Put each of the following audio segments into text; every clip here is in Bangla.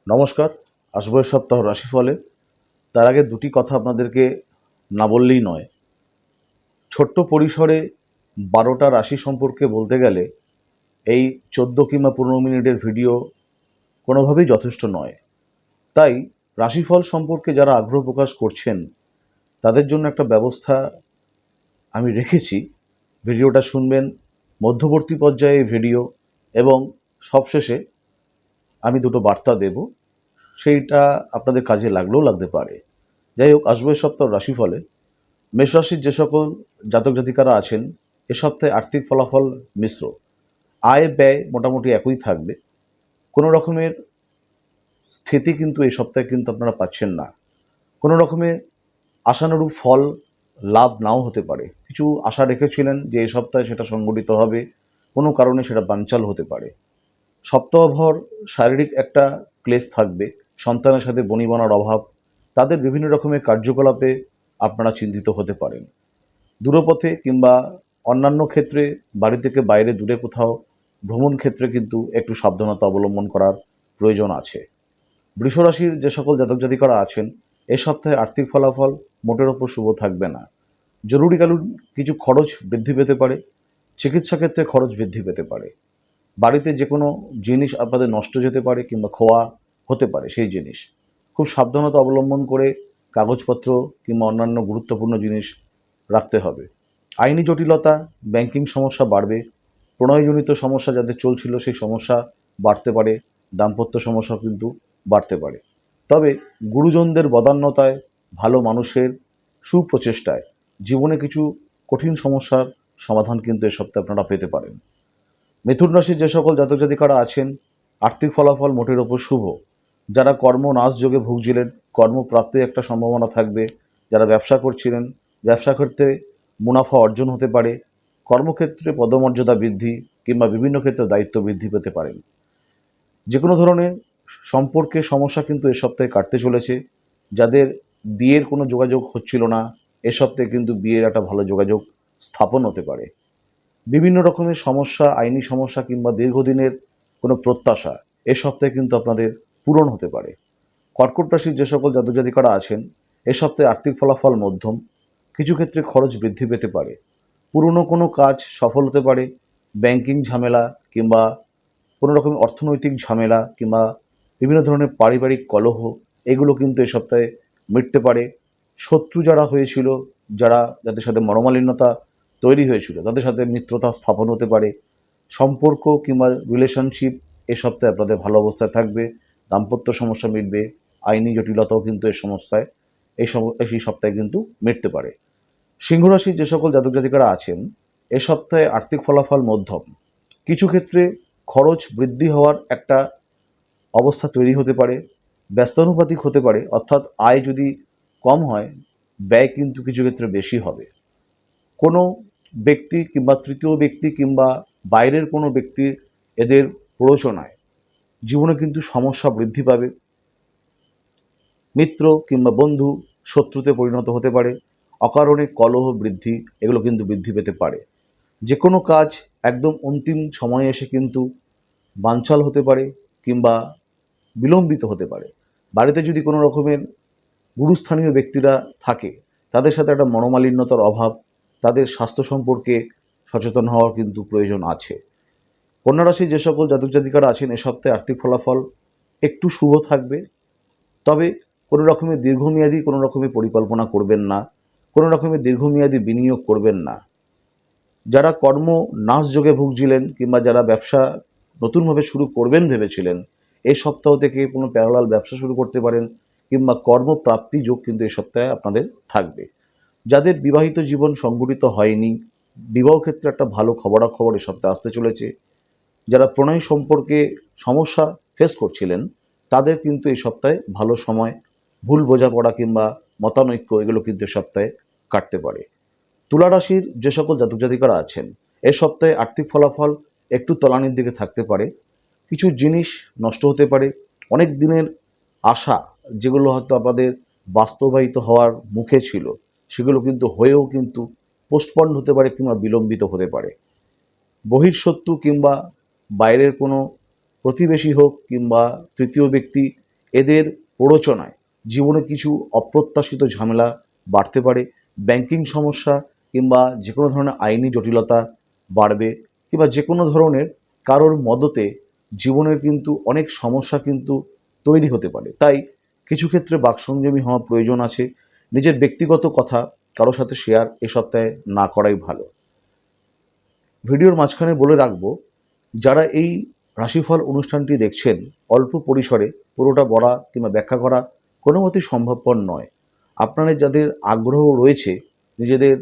নমস্কার। আসবো এই সপ্তাহ রাশিফলে। তার আগে দুটি কথা আপনাদেরকে না বললেই নয়। ছোট্ট পরিসরে ১২টা রাশি সম্পর্কে বলতে গেলে এই ১৪ কিংবা ১৫ মিনিটের ভিডিও কোনোভাবেই যথেষ্ট নয়। তাই রাশিফল সম্পর্কে যারা আগ্রহ প্রকাশ করছেন তাদের জন্য একটা ব্যবস্থা আমি রেখেছি। ভিডিওটা শুনবেন, মধ্যবর্তী পর্যায়ে ভিডিও এবং সবশেষে আমি দুটো বার্তা দেব। সেইটা আপনাদের কাজে লাগলেও লাগতে পারে। যাই হোক, আসবো এই সপ্তাহ রাশিফলে। মেষ রাশির যে সকল জাতক জাতিকারা আছেন এ সপ্তাহে আর্থিক ফলাফল মিশ্র। আয় ব্যয় মোটামুটি একই থাকবে। কোনো রকমের স্থিতি কিন্তু এই সপ্তাহে কিন্তু আপনারা পাচ্ছেন না। কোনো রকমের আশানুরূপ ফল লাভ নাও হতে পারে। কিছু আশা রেখেছিলেন যে এই সপ্তাহে সেটা সংগঠিত হবে, কোনো কারণে সেটা বানচাল হতে পারে। সপ্তাহভর শারীরিক একটা ক্লেশ থাকবে। সন্তানের সাথে বনিবনার অভাব, তাদের বিভিন্ন রকমের কার্যকলাপে আপনারা চিন্তিত হতে পারেন। দূরপথে কিংবা অন্যান্য ক্ষেত্রে বাড়ি থেকে বাইরে দূরে কোথাও ভ্রমণ ক্ষেত্রে কিন্তু একটু সাবধানতা অবলম্বন করার প্রয়োজন আছে। বৃষরাশির যে সকল জাতক জাতিকারা আছেন এ সপ্তাহে আর্থিক ফলাফল মোটের ওপর শুভ থাকবে না। জরুরিকালীন কিছু খরচ বৃদ্ধি পেতে পারে। চিকিৎসা ক্ষেত্রে খরচ বৃদ্ধি পেতে পারে। বাড়িতে যে কোনো জিনিস আপনাদের নষ্ট যেতে পারে কিংবা খোয়া হতে পারে। সেই জিনিস খুব সাবধানতা অবলম্বন করে কাগজপত্র কিংবা অন্যান্য গুরুত্বপূর্ণ জিনিস রাখতে হবে। আইনি জটিলতা, ব্যাংকিং সমস্যা বাড়বে। প্রণয়জনিত সমস্যা যাদের চলছিল সেই সমস্যা বাড়তে পারে। দাম্পত্য সমস্যা কিন্তু বাড়তে পারে। তবে গুরুজনদের বদান্যতায়, ভালো মানুষের সুপ্রচেষ্টায় জীবনে কিছু কঠিন সমস্যার সমাধান কিন্তু এ সপ্তাহে আপনারা পেতে পারেন। মিথুন রাশির যে সকল জাতক জাতিকারা আছেন আর্থিক ফলাফল মোটের ওপর শুভ। যারা কর্মনাশ যোগে ভুগছিলেন কর্মপ্রাপ্তির একটা সম্ভাবনা থাকবে। যারা ব্যবসা করছিলেন ব্যবসা ক্ষেত্রে মুনাফা অর্জন হতে পারে। কর্মক্ষেত্রে পদমর্যাদা বৃদ্ধি কিংবা বিভিন্ন ক্ষেত্রে দায়িত্ব বৃদ্ধি পেতে পারেন। যে কোনো ধরনের সম্পর্কে সমস্যা কিন্তু এ সপ্তাহে কাটতে চলেছে। যাদের বিয়ের কোনো যোগাযোগ হচ্ছিল না এ সপ্তাহে কিন্তু বিয়ের একটা ভালো যোগাযোগ স্থাপন হতে পারে। বিভিন্ন রকমের সমস্যা, আইনি সমস্যা কিংবা দীর্ঘদিনের কোনো প্রত্যাশা এ সপ্তাহে কিন্তু আপনাদের পূরণ হতে পারে। কর্কট রাশির যে সকল জাতক জাতিকারা আছেন এ সপ্তাহে আর্থিক ফলাফল মধ্যম। কিছু ক্ষেত্রে খরচ বৃদ্ধি পেতে পারে। পুরনো কোনো কাজ সফল হতে পারে। ব্যাংকিং ঝামেলা কিংবা কোনো রকমের অর্থনৈতিক ঝামেলা কিংবা বিভিন্ন ধরনের পারিবারিক কলহ এগুলো কিন্তু এ সপ্তাহে মিটতে পারে। শত্রু যারা হয়েছিল, যাদের সাথে মনোমালিন্যতা তৈরি হয়েছিল তাদের সাথে মিত্রতা স্থাপন হতে পারে। সম্পর্ক কিংবা রিলেশনশিপ এ সপ্তাহে আপনাদের ভালো অবস্থায় থাকবে। দাম্পত্য সমস্যা মিটবে। আইনি জটিলতাও কিন্তু এই সপ্তাহে কিন্তু মিটতে পারে। সিংহ রাশির যে সকল জাতক জাতিকারা আছেন এ সপ্তাহে আর্থিক ফলাফল মধ্যম। কিছু ক্ষেত্রে খরচ বৃদ্ধি হওয়ার একটা অবস্থা তৈরি হতে পারে। ব্যস্তানুপাতিক হতে পারে, অর্থাৎ আয় যদি কম হয় ব্যয় কিন্তু কিছু ক্ষেত্রে বেশি হবে। কোনো ব্যক্তি কিংবা তৃতীয় ব্যক্তি কিংবা বাইরের কোনো ব্যক্তি এদের প্ররোচনায় জীবনে কিন্তু সমস্যা বৃদ্ধি পাবে। মিত্র কিংবা বন্ধু শত্রুতে পরিণত হতে পারে। অকারণে কলহ বৃদ্ধি এগুলো কিন্তু বৃদ্ধি পেতে পারে। যে কোনো কাজ একদম অন্তিম সময়ে এসে কিন্তু বানচাল হতে পারে কিংবা বিলম্বিত হতে পারে। বাড়িতে যদি কোনো রকমের গুরুস্থানীয় ব্যক্তিরা থাকে তাদের সাথে একটা মনোমালিন্যতার অভাব, তাদের স্বাস্থ্য সম্পর্কে সচেতন হওয়ার কিন্তু প্রয়োজন আছে। কন্যা রাশির যে সকল জাতক জাতিকারা আছেন এ সপ্তাহে আর্থিক ফলাফল একটু শুভ থাকবে। তবে কোনো রকমের দীর্ঘমেয়াদী কোনো রকমের পরিকল্পনা করবেন না। কোনো রকমের দীর্ঘমেয়াদী বিনিয়োগ করবেন না। যারা কর্ম নাশ যোগে ভুগছিলেন কিংবা যারা ব্যবসা নতুনভাবে শুরু করবেন ভেবেছিলেন এই সপ্তাহ থেকে কোনো প্যারালাল ব্যবসা শুরু করতে পারেন কিংবা কর্মপ্রাপ্তি যোগ কিন্তু এই সপ্তাহে আপনাদের থাকবে। যাদের বিবাহিত জীবন সংগঠিত হয়নি বিবাহ ক্ষেত্রে একটা ভালো খবরাখবর এ সপ্তাহে আসতে চলেছে। যারা প্রণয় সম্পর্কে সমস্যা ফেস করছিলেন তাদের কিন্তু এই সপ্তাহে ভালো সময়, ভুল বোঝাপড়া কিংবা মতানৈক্য এগুলো কিন্তু এ সপ্তাহে কাটতে পারে। তুলা রাশির যে সকল জাতক জাতিকারা আছেন এ সপ্তাহে আর্থিক ফলাফল একটু তলানির দিকে থাকতে পারে। কিছু জিনিস নষ্ট হতে পারে। অনেক দিনের আশা যেগুলো হয়তো আপনাদের বাস্তবায়িত হওয়ার মুখে ছিল সেগুলো কিন্তু হয়েও কিন্তু পোস্টপন্ড হতে পারে কিংবা বিলম্বিত হতে পারে। বহিঃশত্রু কিংবা বাইরের কোনো প্রতিবেশী হোক কিংবা তৃতীয় ব্যক্তি এদের প্ররোচনায় জীবনে কিছু অপ্রত্যাশিত ঝামেলা বাড়তে পারে। ব্যাংকিং সমস্যা কিংবা যে কোনো ধরনের আইনি জটিলতা বাড়বে, কিংবা যে কোনো ধরনের কারোর মদতে জীবনের কিন্তু অনেক সমস্যা কিন্তু তৈরি হতে পারে। তাই কিছু ক্ষেত্রে বাকসংযমী হওয়া প্রয়োজন আছে। নিজের ব্যক্তিগত কথা কারোর সাথে শেয়ার এ সপ্তাহে না করাই ভালো। ভিডিওর মাঝখানে বলে রাখবো, যারা এই রাশিফল অনুষ্ঠানটি দেখছেন, অল্প পরিসরে পুরোটা বলা কিংবা ব্যাখ্যা করা কোনো মতেই সম্ভবপর নয়। আপনারা যাদের আগ্রহ রয়েছে নিজেদের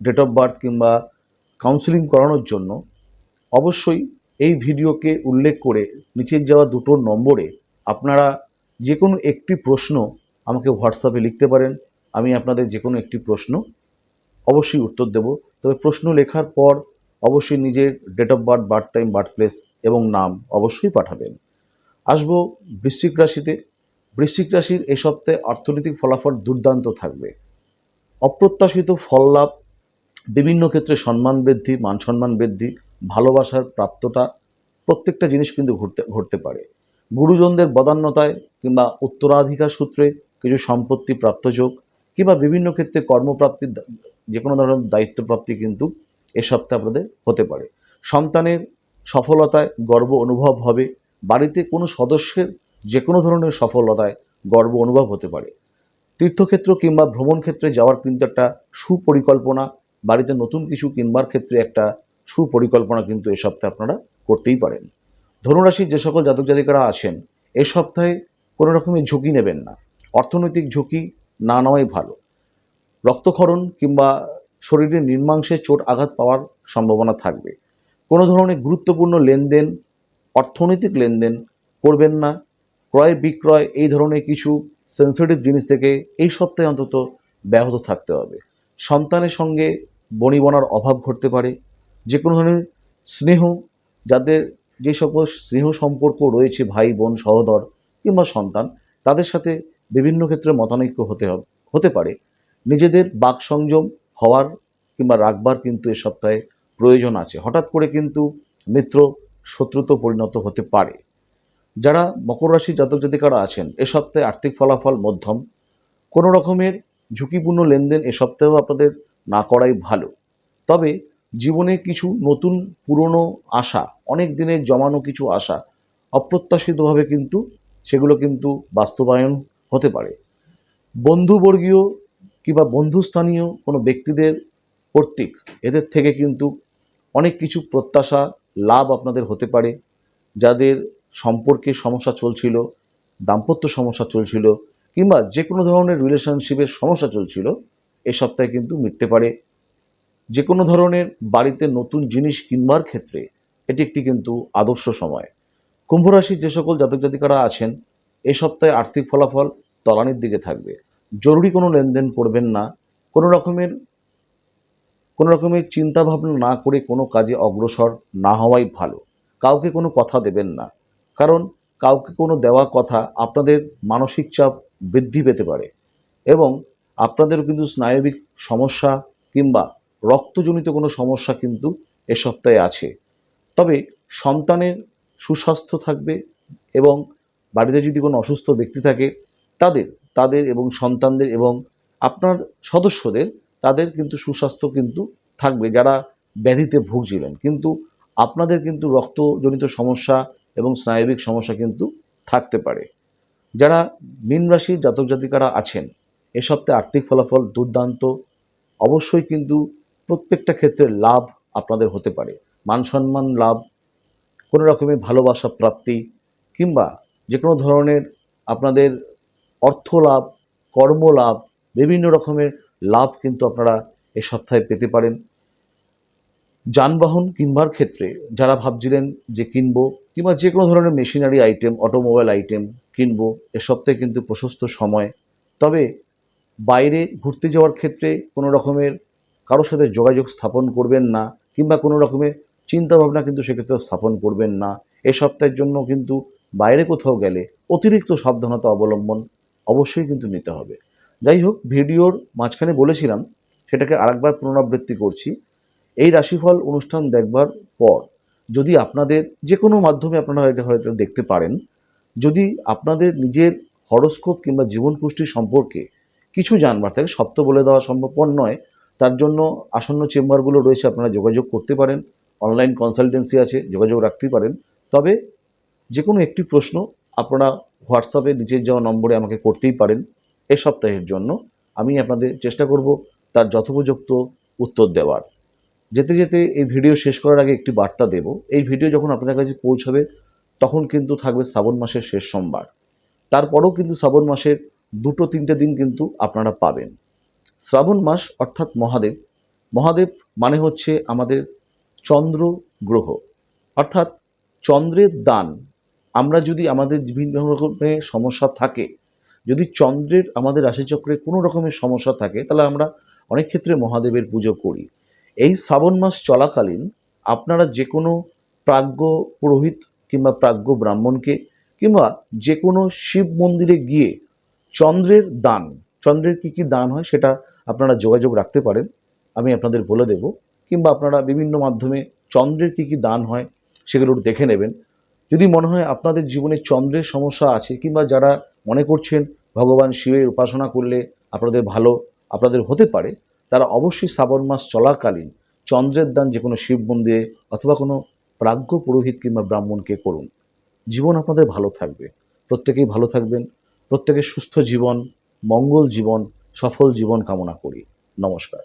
ডেট অফ বার্থ কিংবা কাউন্সেলিং করানোর জন্য, অবশ্যই এই ভিডিওকে উল্লেখ করে নিচের যাওয়া দুটো নম্বরে আপনারা যে কোনো একটি প্রশ্ন আমাকে হোয়াটসঅ্যাপে লিখতে পারেন। আমি আপনাদের যে কোনো একটি প্রশ্ন অবশ্যই উত্তর দেব। তবে প্রশ্ন লেখার পর অবশ্যই নিজের date of birth, birth time, birth place এবং নাম অবশ্যই পাঠাবেন। আসবো বৃশ্চিক রাশিতে। বৃশ্চিক রাশির এ সপ্তাহে অর্থনৈতিক ফলাফল দুর্দান্ত থাকবে। অপ্রত্যাশিত ফল লাভ, বিভিন্ন ক্ষেত্রে সম্মান বৃদ্ধি, মান সম্মান বৃদ্ধি, ভালোবাসার প্রাপ্ততা, প্রত্যেকটা জিনিস কিন্তু ঘটতে পারে। গুরুজনদের বদান্যতায় কিংবা উত্তরাধিকার সূত্রে কিছু সম্পত্তি প্রাপ্তযোগ, কিংবা বিভিন্ন ক্ষেত্রে কর্মপ্রাপ্তির যে কোনো ধরনের দায়িত্বপ্রাপ্তি কিন্তু এ সপ্তাহে আপনাদের হতে পারে। সন্তানের সফলতায় গর্ব অনুভব হবে। বাড়িতে কোনো সদস্যের যে কোনো ধরনের সফলতায় গর্ব অনুভব হতে পারে। তীর্থক্ষেত্র কিংবা ভ্রমণ ক্ষেত্রে যাওয়ার কিন্তু একটা সুপরিকল্পনা, বাড়িতে নতুন কিছু কিনবার ক্ষেত্রে একটা সুপরিকল্পনা কিন্তু এ সপ্তাহে আপনারা করতেই পারেন। ধনুরাশির যে সকল জাতক জাতিকারা আছেন, এ সপ্তাহে কোনো রকমের ঝুঁকি নেবেন না। অর্থনৈতিক ঝুঁকি না নেওয়াই ভালো। রক্তক্ষরণ কিংবা শরীরের নির্মাংসে চোট আঘাত পাওয়ার সম্ভাবনা থাকবে। কোনো ধরনের গুরুত্বপূর্ণ লেনদেন, অর্থনৈতিক লেনদেন করবেন না। ক্রয় বিক্রয় এই ধরনের কিছু সেন্সিটিভ জিনিস থেকে এই সপ্তাহে অন্তত ব্যাহত থাকতে হবে। সন্তানের সঙ্গে বনিবনার অভাব ঘটতে পারে। যে কোনো ধরনের স্নেহ, যাদের যে সকল স্নেহ সম্পর্ক রয়েছে, ভাই বোন সহোদর কিংবা সন্তান, তাদের সাথে বিভিন্ন ক্ষেত্রে মতানৈক্য হতে পারে। নিজেদের বাক সংযম হওয়ার কিংবা রাখবার কিন্তু এ সপ্তাহে প্রয়োজন আছে। হঠাৎ করে কিন্তু মিত্র শত্রুতে পরিণত হতে পারে। যারা মকর রাশির জাতক জাতিকারা আছেন, এ সপ্তাহে আর্থিক ফলাফল মধ্যম। কোনো রকমের ঝুঁকিপূর্ণ লেনদেন এ সপ্তাহেও আপনাদের না করাই ভালো। তবে জীবনে কিছু নতুন পুরনো আশা, অনেক দিনের জমানো কিছু আশা অপ্রত্যাশিতভাবে কিন্তু সেগুলো কিন্তু বাস্তবায়ন হতে পারে। বন্ধুবর্গীয় কিংবা বন্ধুস্থানীয় কোনো ব্যক্তিদের কর্তৃক এদের থেকে কিন্তু অনেক কিছু প্রত্যাশা লাভ আপনাদের হতে পারে। যাদের সম্পর্কে সমস্যা চলছিল, দাম্পত্য সমস্যা চলছিল, কিংবা যে কোনো ধরনের রিলেশনশিপের সমস্যা চলছিল, এ সপ্তাহে কিন্তু মিটতে পারে। যে কোনো ধরনের বাড়িতে নতুন জিনিস কিনবার ক্ষেত্রে এটি একটি কিন্তু আদর্শ সময়। কুম্ভ রাশির যে সকল জাতক জাতিকারা আছেন, এ সপ্তাহে আর্থিক ফলাফল তলানির দিকে থাকবে। জরুরি কোনো লেনদেন করবেন না। কোনো রকমের কোনো রকমের চিন্তাভাবনা না করে কোনো কাজে অগ্রসর না হওয়াই ভালো। কাউকে কোনো কথা দেবেন না, কারণ কাউকে কোনো দেওয়া কথা আপনাদের মানসিক চাপ বৃদ্ধি পেতে পারে এবং আপনাদেরও কিন্তু স্নায়বিক সমস্যা কিংবা রক্তজনিত কোনো সমস্যা কিন্তু এ সপ্তাহে আছে। তবে সন্তানের সুস্বাস্থ্য থাকবে এবং বাড়িতে যদি কোনো অসুস্থ ব্যক্তি থাকে, তাদের তাদের এবং সন্তানদের এবং আপনার সদস্যদের তাদের কিন্তু সুস্বাস্থ্য কিন্তু থাকবে, যারা ব্যাধিতে ভুগছিলেন। কিন্তু আপনাদের কিন্তু রক্তজনিত সমস্যা এবং স্নায়বিক সমস্যা কিন্তু থাকতে পারে। যারা মীন রাশির জাতক জাতিকারা আছেন, এ সপ্তাহে আর্থিক ফলাফল দুর্দান্ত। অবশ্যই কিন্তু প্রত্যেকটা ক্ষেত্রে লাভ আপনাদের হতে পারে। মান সম্মান লাভ, কোনো রকমের ভালোবাসা প্রাপ্তি, কিংবা যে কোনো ধরনের আপনাদের অর্থ লাভ, কর্ম লাভ, বিভিন্ন রকমের লাভ কিন্তু আপনারা এ সপ্তাহে পেতে পারেন। যানবাহন কিনবার ক্ষেত্রে যারা ভাবছিলেন যে কিনবো, কিংবা যে কোনো ধরনের মেশিনারি আইটেম, অটোমোবাইল আইটেম কিনবো, এ সপ্তাহে কিন্তু প্রশস্ত সময়। তবে বাইরে ঘুরতে যাওয়ার ক্ষেত্রে কোনো রকমের কারোর সাথে যোগাযোগ স্থাপন করবেন না, কিংবা কোনো রকমের চিন্তাভাবনা কিন্তু সেক্ষেত্রে স্থাপন করবেন না। এ সপ্তাহের জন্য কিন্তু বাইরে কোথাও গেলে অতিরিক্ত সাবধানতা অবলম্বন অবশ্যই কিন্তু নিতে হবে। যাই হোক, ভিডিওর মাঝখানে বলেছিলাম, সেটাকে আরেকবার পুনরাবৃত্তি করছি। এই রাশিফল অনুষ্ঠান দেখবার পর যদি আপনাদের যে কোনো মাধ্যমে আপনারা এটা হয়তো দেখতে পারেন, যদি আপনাদের নিজের হরোস্কোপ কিংবা জীবন কুষ্টি সম্পর্কে কিছু জানবার থাকে, সব তো বলে দেওয়া সম্ভবপর নয়, তার জন্য আসন্ন চেম্বারগুলো রয়েছে, আপনারা যোগাযোগ করতে পারেন, অনলাইন কনসালটেন্সি আছে, যোগাযোগ রাখতে পারেন। তবে যে কোনো একটি প্রশ্ন আপনারা হোয়াটসঅ্যাপে নিচের যাওয়া নম্বরে আমাকে করতেই পারেন। এ সপ্তাহের জন্য আমি আপনাদের চেষ্টা করব তার যথোপযুক্ত উত্তর দেওয়ার। যেতে যেতে এই ভিডিও শেষ করার আগে একটি বার্তা দেব। এই ভিডিও যখন আপনাদের কাছে পৌঁছবে তখন কিন্তু থাকবে শ্রাবণ মাসের শেষ সোমবার। তারপরেও কিন্তু শ্রাবণ মাসের 2-3টে দিন কিন্তু আপনারা পাবেন। শ্রাবণ মাস অর্থাৎ মহাদেব, মহাদেব মানে হচ্ছে আমাদের চন্দ্র গ্রহ, অর্থাৎ চন্দ্রের দান। আমরা যদি আমাদের বিভিন্ন রকমের সমস্যা থাকে, যদি চন্দ্রের আমাদের রাশিচক্রে কোনো রকমের সমস্যা থাকে, তাহলে আমরা অনেক ক্ষেত্রে মহাদেবের পুজো করি। এই শ্রাবণ মাস চলাকালীন আপনারা যে কোনো প্রাজ্ঞ পুরোহিত কিংবা প্রাজ্ঞ ব্রাহ্মণকে কিংবা যে কোনো শিব মন্দিরে গিয়ে চন্দ্রের দান, চন্দ্রের কী কী দান হয় সেটা আপনারা যোগাযোগ রাখতে পারেন, আমি আপনাদের বলে দেব। কিংবা আপনারা বিভিন্ন মাধ্যমে চন্দ্রের কী কী দান হয় সেগুলো দেখে নেবেন। যদি মনে হয় আপনাদের জীবনে চন্দ্রের সমস্যা আছে, কিংবা যারা মনে করছেন ভগবান শিবের উপাসনা করলে আপনাদের হতে পারে, তারা অবশ্যই শ্রাবণ মাস চলাকালীন চন্দ্রের দান যে কোনো শিব মন্দিরে অথবা কোনো প্রাজ্ঞ পুরোহিত কিংবা ব্রাহ্মণকে করুন। জীবন আপনাদের ভালো থাকবে, প্রত্যেকেই ভালো থাকবেন, প্রত্যেকের সুস্থ জীবন, মঙ্গল জীবন, সফল জীবন কামনা করি। নমস্কার।